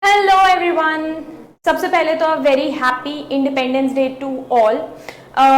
Hello everyone. सबसे पहले तो very happy independence day to all.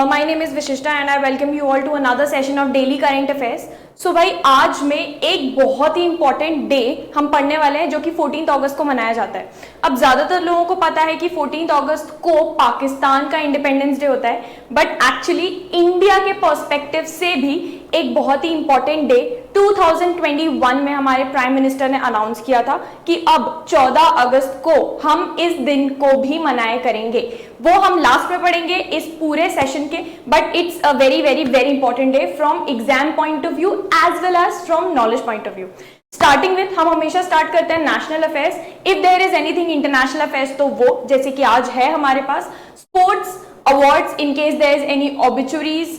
My name is Vishishta and I welcome you all to another session of daily current affairs. So भाई आज में एक बहुत ही इंपॉर्टेंट डे हम पढ़ने वाले हैं जो कि 14 अगस्त को मनाया जाता है। अब ज्यादातर लोगों को पता है कि 14 अगस्त को पाकिस्तान का इंडिपेंडेंस डे होता है, बट एक्चुअली इंडिया के पर्सपेक्टिव से भी एक बहुत ही इंपॉर्टेंट डे 2021 में हमारे प्राइम मिनिस्टर ने अनाउंस किया था कि अब 14 अगस्त को हम इस दिन को भी मनाए करेंगे। वो हम लास्ट में पढ़ेंगे इस पूरे सेशन के, but it's a very very very important day from exam point of view as well as from knowledge point of view. Starting with हम हमेशा स्टार्ट करते हैं national affairs. If there is anything international affairs तो वो जैसे कि आज है हमारे पास sports awards in case there is any obituaries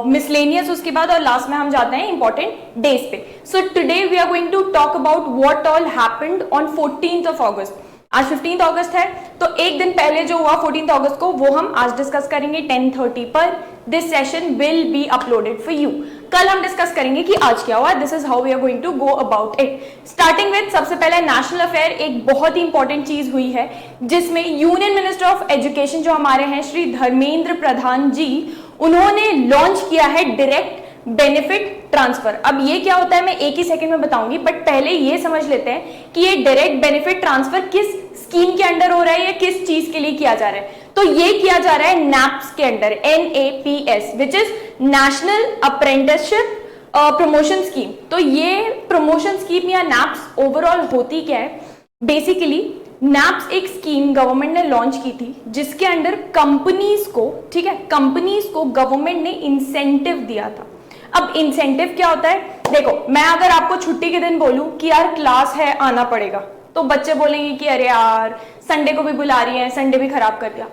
miscellaneous, उसके बाद और लास्ट में हम जाते हैं इंपॉर्टेंट डेज पे। So today we are going to talk about what all happened on 14th August. आज 15 अगस्त है तो एक दिन पहले जो हुआ 14 अगस्त को वो हम आज डिस्कस करेंगे 10:30 पर। This session will be uploaded for you. कल हम डिस्कस करेंगे कि आज क्या हुआ। This is how we are going to go about it. Starting with सबसे पहले नेशनल अफेयर, एक बहुत ही इंपॉर्टेंट चीज हुई है जिसमें यूनियन मिनिस्टर ऑफ एजुकेशन जो हमारे हैं श्री धर्मेंद्र प्रधान जी, उन्होंने लॉन्च किया है डायरेक्ट बेनिफिट ट्रांसफर। अब ये क्या होता है मैं एक ही सेकंड में बताऊंगी, बट पहले ये समझ लेते हैं कि ये डायरेक्ट बेनिफिट ट्रांसफर किस स्कीम के अंडर हो रहा है या किस चीज के लिए किया जा रहा है। तो ये किया जा रहा है नैप्स के under, NAPS which is national apprenticeship promotion scheme. तो ये प्रमोशन स्कीम या नैप्स ओवरऑल होती क्या है? बेसिकली नैप्स एक स्कीम गवर्नमेंट ने लॉन्च की थी जिसके अंडर कंपनीज को, ठीक है, कंपनीज को गवर्नमेंट ने इंसेंटिव दिया था। अब इंसेंटिव क्या होता है? देखो, मैं अगर आपको छुट्टी के दिन बोलूं कि यार क्लास है आना पड़ेगा, तो बच्चे बोलेंगे कि अरे यार संडे को भी बुला रही है, संडे भी खराब कर दिया।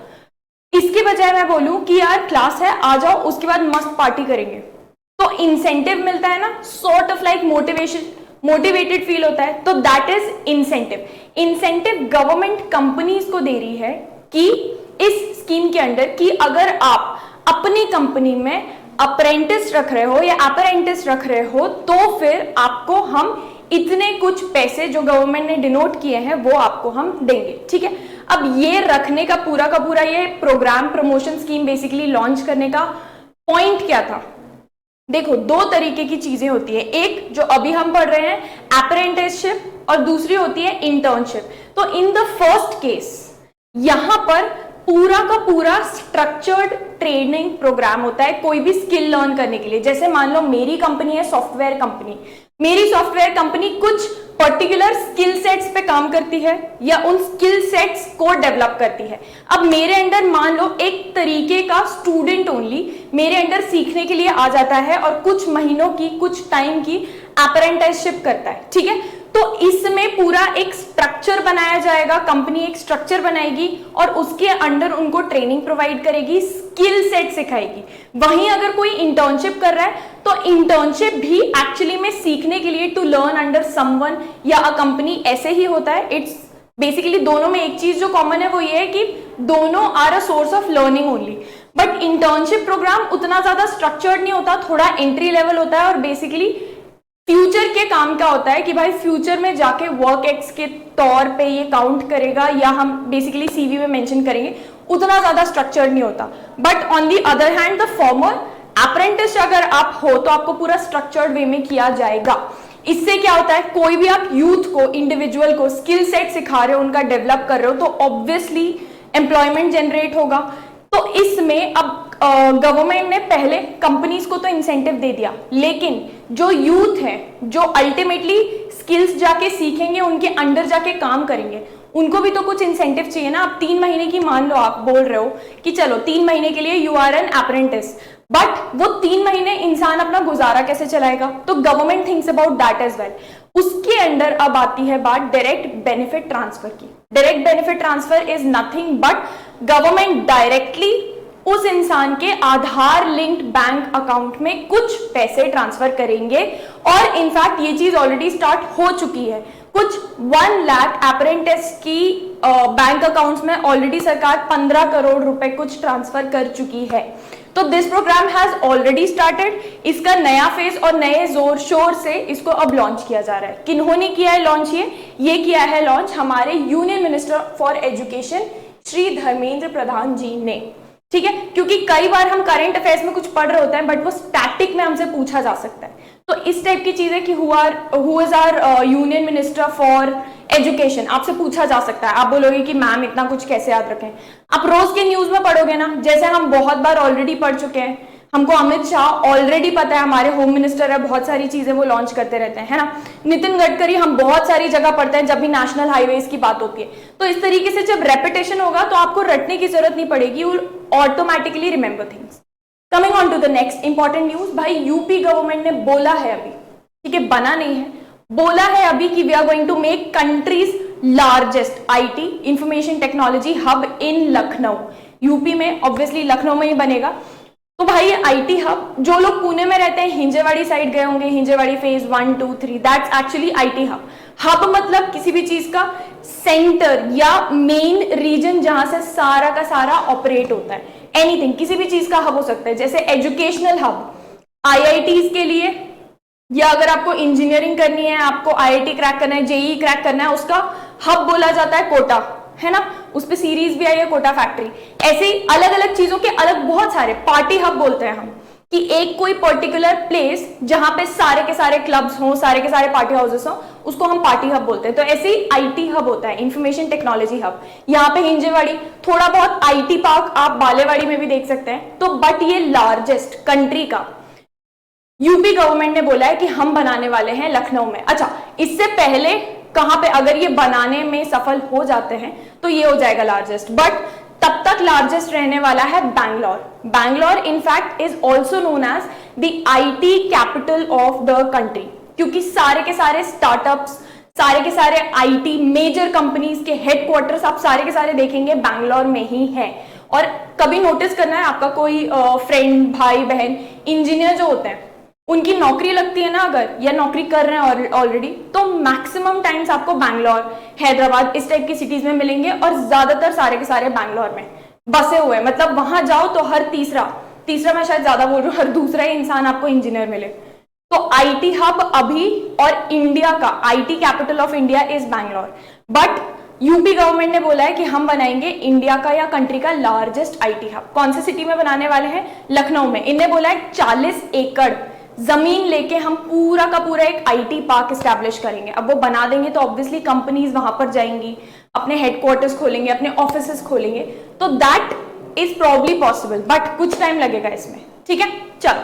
इसके बजाय मैं बोलूं कि यार क्लास है आ जाओ, उसके बाद मस्त पार्टी करेंगे, तो इंसेंटिव मिलता है ना, sort of like motivated feel होता है, तो that is incentive. Incentive government companies को दे रही है कि इस स्कीम के अंडर कि अगर आप अपनी कंपनी में अप्रेंटिस रख रहे हो या अप्रेंटिस रख रहे हो तो फिर आपको हम इतने कुछ पैसे जो गवर्नमेंट ने डिनोट किए हैं वो आपको हम देंगे, ठीक है। अब ये रखने का पूरा ये program promotion scheme basically launch करने का पॉइंट क्या था? देखो, दो तरीके की चीजें होती है, एक जो अभी हम पढ़ रहे हैं अप्रेंटिसशिप और दूसरी होती है इंटर्नशिप। तो इन द फर्स्ट केस यहां पर पूरा का पूरा स्ट्रक्चर्ड ट्रेनिंग प्रोग्राम होता है कोई भी स्किल लर्न करने के लिए। जैसे मान लो मेरी कंपनी है सॉफ्टवेयर कंपनी, मेरी सॉफ्टवेयर कंपनी कुछ पर्टिकुलर स्किल सेट्स पे काम करती है या उन स्किल सेट्स को डेवलप करती है। अब मेरे अंडर मान लो एक तरीके का स्टूडेंट ओनली मेरे अंडर सीखने के लिए आ जाता है और कुछ महीनों की, कुछ टाइम की अप्रेंटिसशिप करता है, ठीक है। तो इसमें पूरा एक स्ट्रक्चर बनाया जाएगा, कंपनी एक स्ट्रक्चर बनाएगी और उसके अंडर उनको ट्रेनिंग प्रोवाइड करेगी, स्किल सेट सिखाएगी। वहीं अगर कोई इंटर्नशिप कर रहा है तो इंटर्नशिप भी एक्चुअली में सीखने के लिए टू लर्न अंडर समवन या अ कंपनी ऐसे ही होता है। इट्स बेसिकली दोनों में एक चीज जो कॉमन है वो ये है कि दोनों are a source of learning only. But internship program उतना ज्यादा स्ट्रक्चर्ड नहीं होता, थोड़ा एंट्री लेवल होता है और बेसिकली फ्यूचर के काम का होता है कि भाई फ्यूचर में जाके वर्क एक्स के तौर पे ये काउंट करेगा या हम बेसिकली सीवी में मेंशन करेंगे, उतना ज्यादा स्ट्रक्चर्ड नहीं होता। But on the other hand the former apprentice अगर आप हो तो आपको पूरा स्ट्रक्चर्ड वे में किया जाएगा। इससे क्या होता है, कोई भी आप यूथ को, इंडिविजुअल को स्किल सेट सिखा रहे हो, उनका डेवलप कर रहे हो, तो ऑब्वियसली एम्प्लॉयमेंट जनरेट होगा। तो इसमें अब गवर्नमेंट ने पहले कंपनीज को तो इंसेंटिव दे दिया, लेकिन जो यूथ है जो अल्टीमेटली स्किल्स जाके सीखेंगे, उनके अंडर जाके काम करेंगे, उनको भी तो कुछ इंसेंटिव चाहिए ना। अब 3 महीने की मान लो आप बोल रहे हो कि चलो 3 महीने के लिए you are an apprentice, but वो 3 महीने इंसान अपना गुजारा कैसे चलाएगा? तो government thinks about that as well. उसके अंडर अब आती है बात डायरेक्ट बेनिफिट ट्रांसफर की। Direct benefit transfer is nothing but government directly उस इंसान के आधार लिंक्ड बैंक अकाउंट में कुछ पैसे ट्रांसफर करेंगे और इनफैक्ट ये चीज ऑलरेडी स्टार्ट हो चुकी है। कुछ 1 लाख अप्रेंटिस की बैंक अकाउंट्स में ऑलरेडी सरकार 15 करोड़ रुपए कुछ ट्रांसफर कर चुकी है। तो this program has already started. इसका नया फेज और नए जोर शोर से इसको अब लॉन्च किया जा रहा है। किन्होंने किया है लॉन्च? ये किया है लॉन्च हमारे union minister for education Shri Dharmendra Pradhan ji ने, ठीक है। क्योंकि कई बार हम करंट अफेयर्स में कुछ पढ़ रहे होते हैं बट वो स्टैटिक में हमसे पूछा जा सकता है, तो इस टाइप की चीजें कि who is our union minister for education आपसे पूछा जा सकता है। आप बोलोगे कि मैम इतना कुछ कैसे याद रखें? आप रोज के न्यूज में पढ़ोगे ना, जैसे हम बहुत बार ऑलरेडी पढ़ चुके हैं। हमको अमित शाह ऑलरेडी पता है, हमारे होम मिनिस्टर है, बहुत सारी चीजें वो लॉन्च करते रहते हैं, है ना। नितिन गडकरी हम बहुत सारी जगह पढ़ते हैं जब भी नेशनल हाईवेज की बात होती है। तो इस तरीके से जब रेपिटेशन होगा तो आपको रटने की जरूरत नहीं पड़ेगी, you will automatically remember things. Coming on to the next important news, भाई यूपी गवर्नमेंट ने बोला है अभी, ठीक है, बना नहीं है, बोला है अभी कि we are going to make country's largest IT information technology hub in Lucknow. UP में ऑब्वियसली लखनऊ में ही बनेगा। तो भाई ये आईटी हब, जो लोग पुणे में रहते हैं हिंजेवाड़ी साइड गए होंगे, Hinjewadi phase 1, 2, 3, that's actually IT hub. Hub मतलब किसी भी चीज का सेंटर या मेन रीजन जहां से सारा का सारा ऑपरेट होता है। एनीथिंग, किसी भी चीज का हब हो सकता है, जैसे एजुकेशनल हब आईआईटीज के लिए, या अगर आपको इंजीनियरिंग करनी है, आपको आईआईटी क्रैक करना है, जेईई क्रैक करना है, उसका हब बोला जाता है कोटा, है ना। उस पे सीरीज भी आई है कोटा फैक्ट्री। ऐसे ही अलग अलग चीजों के अलग बहुत सारे पार्टी हब बोलते हैं हम, कि एक कोई पर्टिकुलर प्लेस जहां पे सारे के सारे क्लब्स हों, सारे के सारे पार्टी हाउसेस हों, उसको हम पार्टी हब बोलते हैं। तो ऐसे ही आईटी हब होता है, इंफॉर्मेशन टेक्नोलॉजी हब। यहाँ पे हिंजेवाड़ी, थोड़ा बहुत आईटी पार्क आप बालेवाड़ी में भी देख सकते हैं। तो बट ये लार्जेस्ट कंट्री का यूपी गवर्नमेंट ने बोला है कि हम बनाने वाले हैं लखनऊ में। अच्छा, इससे पहले कहां पे अगर ये बनाने में सफल हो जाते हैं तो ये हो जाएगा लार्जेस्ट, बट तब तक लार्जेस्ट रहने वाला है Bangalore. Bangalore in fact is also known as the IT capital of the country, क्योंकि सारे के सारे स्टार्टअप्स, सारे के सारे आईटी मेजर कंपनीज के हेडक्वार्टर्स आप सारे के सारे देखेंगे बैंगलोर में ही है। और कभी नोटिस करना है, आपका कोई फ्रेंड, भाई बहन इंजीनियर जो होते हैं, उनकी नौकरी लगती है ना अगर, या नौकरी कर रहे हैं ऑलरेडी, तो मैक्सिमम टाइम्स आपको बैंगलोर, हैदराबाद इस टाइप की सिटीज में मिलेंगे, और ज्यादातर सारे के सारे बैंगलोर में बसे हुए। मतलब वहां जाओ तो हर तीसरा मैं शायद ज्यादा बोल रही हूँ, हर दूसरा ही इंसान आपको इंजीनियर मिले। तो आईटी हब अभी, और इंडिया का IT capital of India is Bangalore. But UP government ने बोला है कि हम बनाएंगे इंडिया का या कंट्री का लार्जेस्ट आईटी हब। कौन सी सिटी में बनाने वाले हैं? लखनऊ में। इन्हें बोला है 40 एकड़ जमीन लेके हम पूरा का पूरा एक आईटी पार्क एस्टैब्लिश करेंगे। अब वो बना देंगे तो ऑब्वियसली कंपनीज वहां पर जाएंगी, अपने हेडक्वार्टर्स खोलेंगे, अपने ऑफिसेस खोलेंगे। तो that is probably possible, but कुछ टाइम लगेगा इसमें, ठीक है। चलो,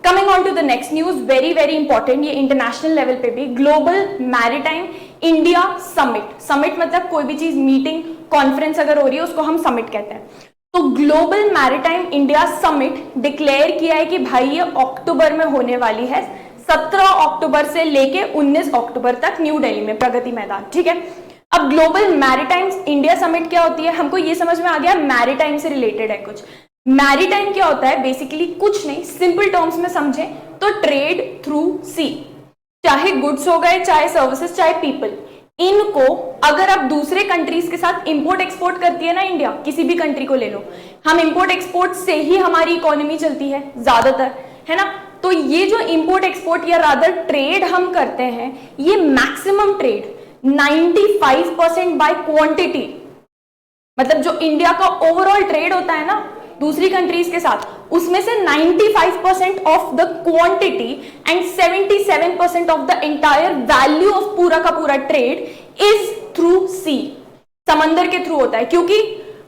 coming on to the next news, very very important, ये इंटरनेशनल लेवल पे भी, global maritime India summit. Summit मतलब कोई भी चीज, मीटिंग, कॉन्फ्रेंस अगर हो रही है उसको हम समिट कहते हैं। तो global maritime India summit declare किया है कि भाई ये अक्टूबर में होने वाली है, 17 अक्टूबर से लेके 19 अक्टूबर तक न्यू दिल्ली में, प्रगति मैदान, ठीक है। अब ग्लोबल मैरीटाइम इंडिया समिट क्या होती है? हमको ये समझ में आ गया, मैरीटाइम से रिलेटेड है कुछ। मैरीटाइम क्या होता है? बेसिकली कुछ नहीं, सिंपल टर्म्स में समझे तो ट्रेड थ्रू सी, चाहे गुड्स हो गए, चाहे सर्विसेज, चाहे पीपल, इनको अगर आप दूसरे कंट्रीज के साथ इंपोर्ट एक्सपोर्ट करती है ना इंडिया, किसी भी कंट्री को ले लो, हम इंपोर्ट एक्सपोर्ट से ही हमारी इकोनॉमी चलती है ज्यादातर, है ना। तो ये जो इंपोर्ट एक्सपोर्ट या रादर ट्रेड हम करते हैं, ये मैक्सिमम ट्रेड 95% बाय क्वांटिटी, मतलब जो इंडिया का ओवरऑल ट्रेड होता है ना दूसरी कंट्रीज के साथ, उसमें से 95% of the quantity and 77% of the entire value of पूरा का पूरा ट्रेड इज थ्रू सी, समंदर के थ्रू होता है। क्योंकि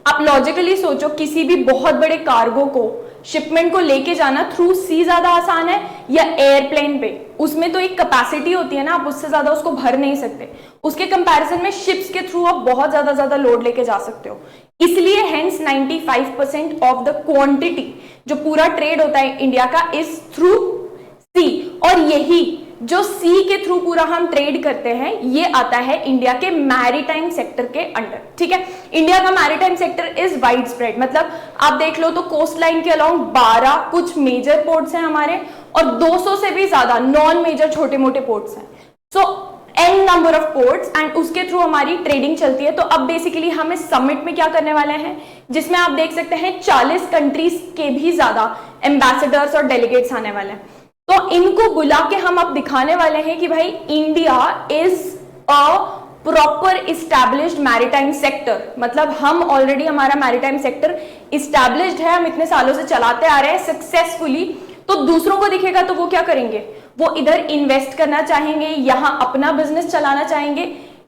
आप लॉजिकली सोचो, किसी भी बहुत बड़े कार्गो को, शिपमेंट को लेके जाना थ्रू सी ज्यादा आसान है या एयरप्लेन पे? उसमें तो एक कैपेसिटी होती है ना, आप उससे ज्यादा उसको भर नहीं सकते। उसके कंपैरिजन में शिप्स के थ्रू आप बहुत ज्यादा लोड लेके जा सकते हो। इसलिए हेंस 95% ऑफ द क्वांटिटी जो पूरा ट्रेड होता है इंडिया का इज थ्रू सी, और यही जो सी के थ्रू पूरा हम ट्रेड करते हैं ये आता है इंडिया के मैरीटाइम सेक्टर के अंडर, ठीक है। इंडिया का maritime sector is wide spread, मतलब आप देख लो तो कोस्ट लाइन के अलोंग 12 कुछ मेजर पोर्ट्स हैं हमारे, और 200 से भी ज्यादा नॉन मेजर छोटे मोटे पोर्ट्स हैं। सो n number of ports and उसके थ्रू हमारी ट्रेडिंग चलती है। तो अब बेसिकली हम इस समिट में क्या करने वाले हैं, जिसमें आप देख सकते हैं 40 कंट्रीज के भी ज्यादा एम्बेसडर्स और डेलीगेट्स आने वाले हैं। तो इनको बुला के हम अब दिखाने वाले हैं कि भाई India is a proper established maritime sector, मतलब हम ऑलरेडी हमारा मैरीटाइम सेक्टर इस्टेब्लिश्ड है, हम इतने सालों से चलाते आ रहे हैं सक्सेसफुली। तो दूसरों को दिखेगा तो वो क्या करेंगे, वो इधर इन्वेस्ट करना चाहेंगे, यहां अपना बिजनेस चलाना चाहेंगे,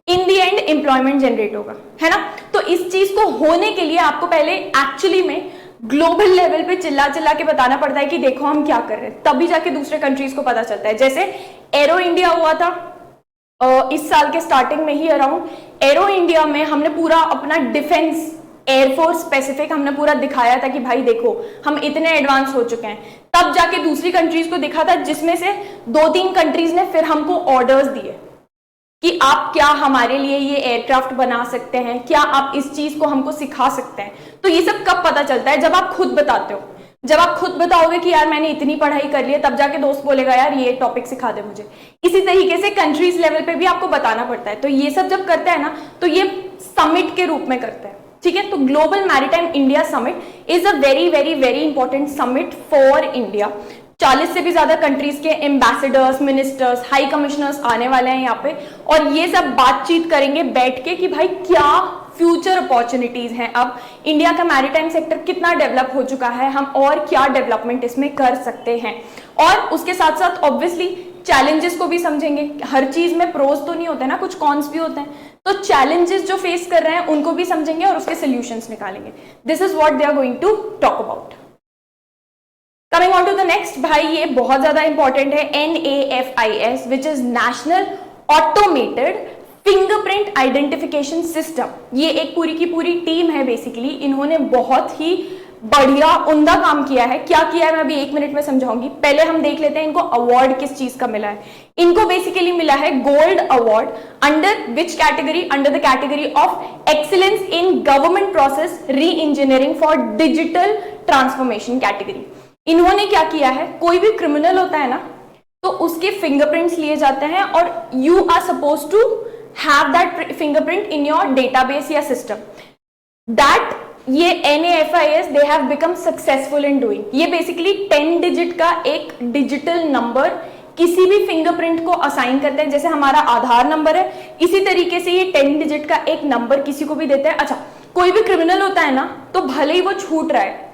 इन दी एंड एम्प्लॉयमेंट जनरेट होगा, है ना। तो इस चीज को होने के लिए आपको पहले एक्चुअली में ग्लोबल लेवल पे चिल्ला चिल्ला के बताना पड़ता है कि देखो हम क्या कर रहे हैं, तभी जाके दूसरे कंट्रीज को पता चलता है। जैसे एरो इंडिया हुआ था इस साल के स्टार्टिंग में ही अराउंड, एरो इंडिया में हमने पूरा अपना डिफेंस एयरफोर्स स्पेसिफिक हमने पूरा दिखाया था कि भाई देखो हम इतने एडवांस हो चुके हैं, तब जाके दूसरी कंट्रीज को दिखा था, जिसमें से 2-3 कंट्रीज ने फिर हमको ऑर्डर्स दिए कि आप क्या हमारे लिए ये एयरक्राफ्ट बना सकते हैं, क्या आप इस चीज को हमको सिखा सकते हैं। तो ये सब कब पता चलता है, जब आप खुद बताते हो। जब आप खुद बताओगे कि यार मैंने इतनी पढ़ाई कर ली है, तब जाके दोस्त बोलेगा यार ये टॉपिक सिखा दे मुझे। इसी तरीके से कंट्रीज लेवल पे भी आपको बताना पड़ता है। तो ये सब जब करते हैं ना, तो ये समिट के रूप में करते हैं, ठीक है। तो global maritime India summit is a very very very important summit for India. 40 से भी ज्यादा कंट्रीज के एम्बेसडर्स, मिनिस्टर्स, हाई कमिश्नर्स आने वाले हैं यहाँ पे, और ये सब बातचीत करेंगे बैठ के कि भाई क्या फ्यूचर अपॉर्चुनिटीज हैं, अब इंडिया का मैरीटाइम सेक्टर कितना डेवलप हो चुका है, हम और क्या डेवलपमेंट इसमें कर सकते हैं। और उसके साथ साथ ऑब्वियसली चैलेंजेस को भी समझेंगे। हर चीज में प्रोज तो नहीं होते ना, कुछ कॉन्स भी होते हैं। तो चैलेंजेस जो फेस कर रहे हैं उनको भी समझेंगे और उसके सॉल्यूशंस निकालेंगे। This is what they are going to talk about. Coming on to the next, भाई ये बहुत ज्यादा इंपॉर्टेंट है, NAFIS which is national automated fingerprint identification system. ये एक पूरी की पूरी टीम है बेसिकली, इन्होंने बहुत ही बढ़िया उम्दा काम किया है। क्या किया है मैं अभी 1 मिनट में समझाऊंगी। पहले हम देख लेते हैं इनको अवार्ड किस चीज का मिला है। इनको बेसिकली मिला है gold award under which category, under the category of excellence in government process री engineering for digital transformation category. इन्होंने क्या किया है, कोई भी क्रिमिनल होता है ना, तो उसके फिंगरप्रिंट्स लिए जाते हैं और you are suppose to have that fingerprint in your database या सिस्टम। दैट ये NAFIS they have become successful in doing. ये बेसिकली 10 डिजिट का एक डिजिटल नंबर किसी भी फिंगरप्रिंट को असाइन करते हैं। जैसे हमारा आधार नंबर है, इसी तरीके से ये 10 डिजिट का एक नंबर किसी को भी देते हैं। अच्छा, कोई भी क्रिमिनल होता है ना, तो भले ही वो छूट रहा है,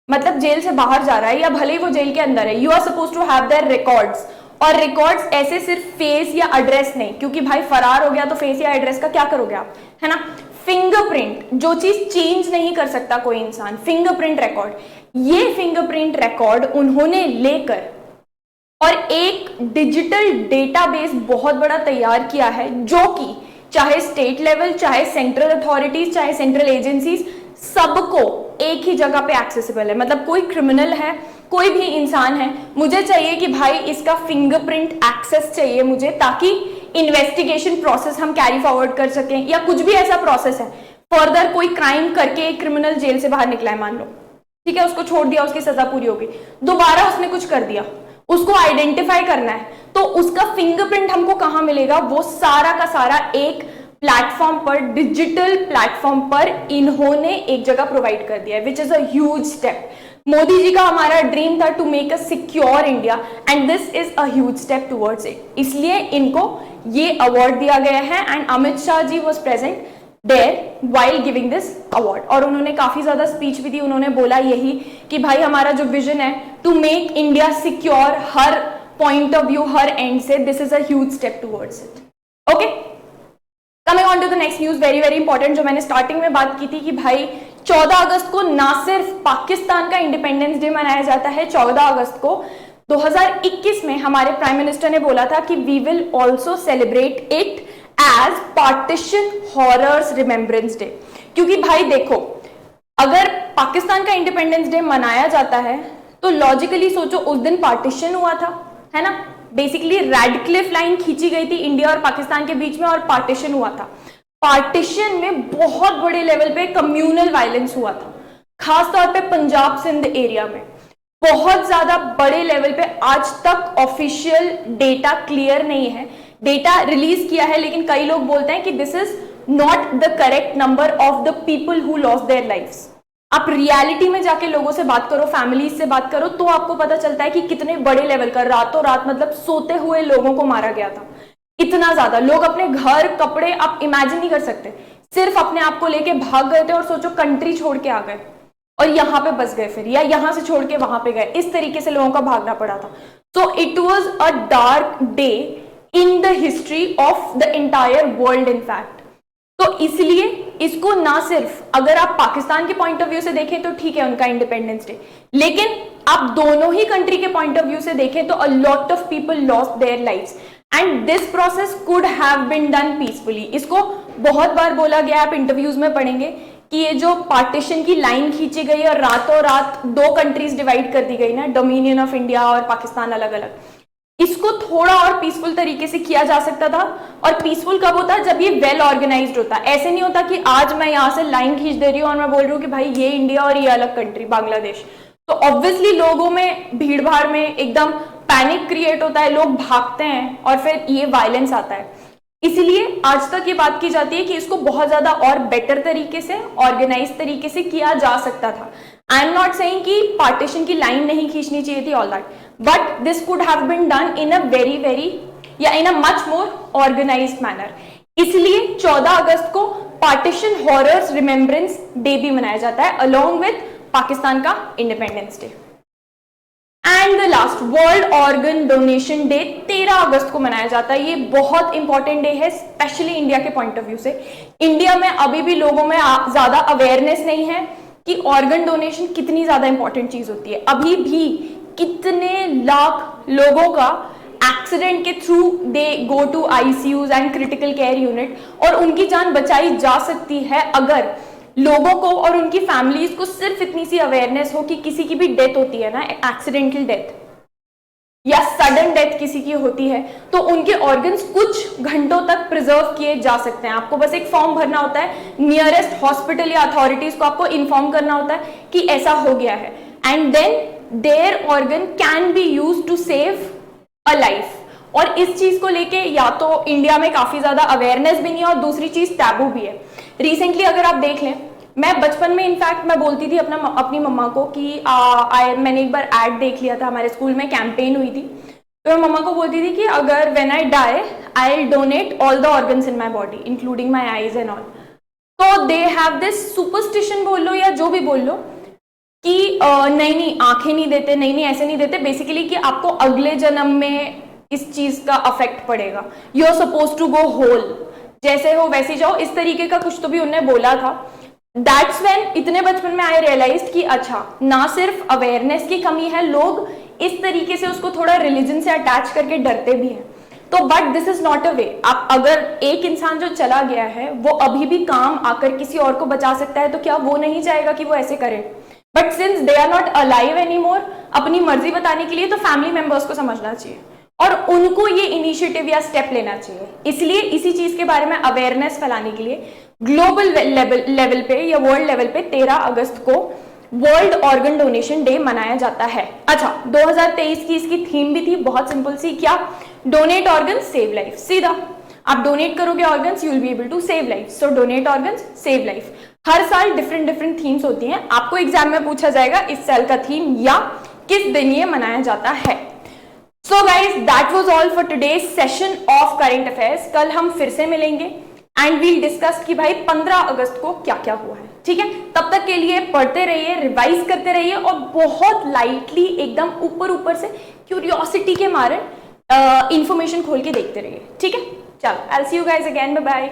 मतलब जेल से बाहर जा रहा है, या भले ही वो जेल के अंदर है, you are suppose to have their records. और रिकॉर्ड्स ऐसे सिर्फ फेस या एड्रेस नहीं, क्योंकि भाई फरार हो गया तो फेस या एड्रेस का क्या करोगे आप, है ना। फिंगरप्रिंट, जो चीज चेंज नहीं कर सकता कोई इंसान, फिंगरप्रिंट रिकॉर्ड, ये फिंगरप्रिंट रिकॉर्ड उन्होंने लेकर और एक डिजिटल डेटाबेस बहुत बड़ा तैयार किया है, जो कि चाहे स्टेट लेवल, चाहे सेंट्रल अथॉरिटीज, चाहे सेंट्रल एजेंसीज, सबको एक ही जगह पे एक्सेसिबल है। मतलब कोई क्रिमिनल है, कोई भी इंसान है, मुझे चाहिए कि भाई इसका फिंगरप्रिंट एक्सेस चाहिए मुझे, ताकि इन्वेस्टिगेशन प्रोसेस हम कैरी फॉरवर्ड कर सकें, या कुछ भी ऐसा प्रोसेस है, फर्दर कोई क्राइम करके एक क्रिमिनल जेल से बाहर निकला है मान लो, ठीक है, उसको छोड़ दिया, उसकी सजा पूरी हो गई, दोबारा उसने कुछ कर दिया, उसको आइडेंटिफाई करना है, तो उसका फिंगरप्रिंट हमको कहां मिलेगा, वो सारा का सारा एक प्लेटफॉर्म पर, डिजिटल प्लेटफॉर्म पर इन्होंने एक जगह प्रोवाइड कर दिया है, which is a huge step. Modi ji का हमारा ड्रीम था to make a secure India, and this is a huge step towards it, इसलिए इनको ये अवार्ड दिया गया है। And Amit Shah ji was present there while giving this award, और उन्होंने काफी ज्यादा स्पीच भी दी। उन्होंने बोला यही कि भाई हमारा जो विजन है टू मेक इंडिया सिक्योर, हर पॉइंट ऑफ व्यू, हर एंड से, this is a huge step towards it. Okay, coming on to the next news, very very important, जो मैंने स्टार्टिंग में बात की थी कि भाई 14 अगस्त को ना सिर्फ पाकिस्तान का इंडिपेंडेंस डे मनाया जाता है, 14 अगस्त को 2021 में हमारे प्राइम मिनिस्टर ने बोला था कि we will also celebrate it as partition horrors remembrance day. क्योंकि भाई देखो, अगर पाकिस्तान का इंडिपेंडेंस डे मनाया जाता है तो लॉजिकली सोचो उस दिन पार्टीशन हुआ था, है ना। बेसिकली रेडक्लिफ लाइन खींची गई थी इंडिया और पाकिस्तान के बीच में, और पार्टीशन हुआ था। पार्टीशन में बहुत बड़े लेवल पे कम्युनल वायलेंस हुआ था, खासतौर पे पंजाब सिंध एरिया में बहुत ज्यादा बड़े लेवल पे। आज तक ऑफिशियल डेटा क्लियर नहीं है, डेटा रिलीज किया है, लेकिन कई लोग बोलते हैं कि this is not the correct number of the people who lost their lifes. आप रियलिटी में जाके लोगों से बात करो, फैमिलीज से बात करो, तो आपको पता चलता है कि कितने बड़े लेवल का रातों रात मतलब सोते हुए लोगों को मारा गया था। इतना ज्यादा लोग अपने घर, कपड़े आप इमेजिन नहीं कर सकते, सिर्फ अपने आप को लेके भाग गए थे और सोचो कंट्री छोड़ के आ गए और यहाँ पे बस गए फिर, या यहाँ से छोड़ के वहां पे गए, इस तरीके से लोगों का भागना पड़ा था। So it was a dark day in the history of the entire world in fact. तो इसलिए इसको ना सिर्फ अगर आप पाकिस्तान के पॉइंट ऑफ व्यू से देखें तो ठीक है उनका इंडिपेंडेंस डे, लेकिन आप दोनों ही कंट्री के पॉइंट ऑफ व्यू से देखें तो a lot of people lost their lives and this process could have been done peacefully. इसको बहुत बार बोला गया, आप इंटरव्यूज में पढ़ेंगे कि ये जो पार्टीशन की लाइन खींची गई और रातों रात दो कंट्रीज डिवाइड कर दी गई ना, डोमिनियन ऑफ इंडिया और पाकिस्तान अलग अलग, इसको थोड़ा और पीसफुल तरीके से किया जा सकता था। और पीसफुल कब होता है? जब ये वेल ऑर्गेनाइज्ड होता। ऐसे नहीं होता कि आज मैं यहाँ से लाइन खींच दे रही हूँ और मैं बोल रही हूँ कि भाई ये इंडिया और ये अलग कंट्री बांग्लादेश, तो ऑब्वियसली लोगों में भीड़ भाड़ में एकदम पैनिक क्रिएट होता है, लोग भागते हैं और फिर ये वायलेंस आता है। इसलिए आज तक ये बात की जाती है कि इसको बहुत ज्यादा और बेटर तरीके से, ऑर्गेनाइज तरीके से किया जा सकता था। आई एम नॉट सेइंग कि पार्टीशन की लाइन नहीं खींचनी चाहिए थी, all that, but this could have been done in a very या in a much more organised manner. इसलिए 14 अगस्त को पार्टीशन हॉरर्स रिमेम्बरेंस डे भी मनाया जाता है अलोंग विद पाकिस्तान का independence day. And the last, world organ donation day 13 अगस्त को मनाया जाता है। ये बहुत इंपॉर्टेंट डे है, स्पेशली इंडिया के पॉइंट ऑफ व्यू से। इंडिया में अभी भी लोगों में ज्यादा अवेयरनेस नहीं है कि ऑर्गन डोनेशन कितनी ज्यादा इंपॉर्टेंट चीज होती है। अभी भी कितने लाख लोगों का एक्सीडेंट के through they go to ICUs and critical care unit, और उनकी जान बचाई जा सकती है अगर लोगों को और उनकी फैमिलीज को सिर्फ इतनी सी अवेयरनेस हो कि किसी की भी डेथ होती है ना, एक्सीडेंटल डेथ या सडन डेथ किसी की होती है, तो उनके ऑर्गन्स कुछ घंटों तक प्रिजर्व किए जा सकते हैं। आपको बस एक फॉर्म भरना होता है, नियरेस्ट हॉस्पिटल या अथॉरिटीज को आपको इन्फॉर्म करना होता है कि ऐसा हो गया है, and then their organ can be use to save a life. और इस चीज को लेके या तो इंडिया में काफी ज्यादा अवेयरनेस भी नहीं है और दूसरी चीज टैबू भी है। रिसेंटली अगर आप देख लें, मैं बचपन में इनफैक्ट मैं बोलती थी अपनी मम्मा को कि मैंने एक बार एड देख लिया था, हमारे स्कूल में कैंपेन हुई थी, तो मैं मम्मा को बोलती थी कि अगर when I die I will donate all the organs in my body including my eyes and all. तो दे हैव दिस सुपरस्टिशन बोल लो या जो भी बोल लो कि नहीं आंखें नहीं देते, नहीं ऐसे नहीं देते, बेसिकली कि आपको अगले जन्म में इस चीज का अफेक्ट पड़ेगा, you are suppose to go whole, जैसे हो वैसे जाओ, इस तरीके का कुछ तो भी उन्होंने बोला था। दैट्स व्हेन इतने बचपन में आई रियलाइज कि अच्छा, ना सिर्फ अवेयरनेस की कमी है, लोग इस तरीके से उसको थोड़ा रिलीजन से अटैच करके डरते भी हैं। तो but this is not a way. आप अगर एक इंसान जो चला गया है वो अभी भी काम आकर किसी और को बचा सकता है, तो क्या वो नहीं चाहेगा कि वो ऐसे करे? But since they are not alive any more, अपनी मर्जी बताने के लिए तो फैमिली मेंबर्स को समझना चाहिए और उनको ये इनिशिएटिव या स्टेप लेना चाहिए। इसलिए इसी चीज के बारे में अवेयरनेस फैलाने के लिए ग्लोबल लेवल पे या वर्ल्ड लेवल पे 13 अगस्त को वर्ल्ड ऑर्गन डोनेशन डे मनाया जाता है। अच्छा, 2023 की इसकी थीम भी थी बहुत सिंपल सी, क्या? Donate organ save life. सीधा आप डोनेट करोगे organs, you will be able to save life. So donate organs save life. हर साल डिफरेंट थीम्स होती हैं, आपको एग्जाम में पूछा जाएगा इस साल का थीम या किस दिन ये मनाया जाता है। So guys, that was all for today's session of current affairs। कल हम फिर से मिलेंगे एंड we'll discuss कि भाई 15 अगस्त को क्या क्या हुआ है, ठीक है? तब तक के लिए पढ़ते रहिए, रिवाइज करते रहिए और बहुत लाइटली एकदम ऊपर से क्यूरियोसिटी के मारे इंफॉर्मेशन खोल के देखते रहिए, ठीक है? चलो, I'll see you guys again, bye bye।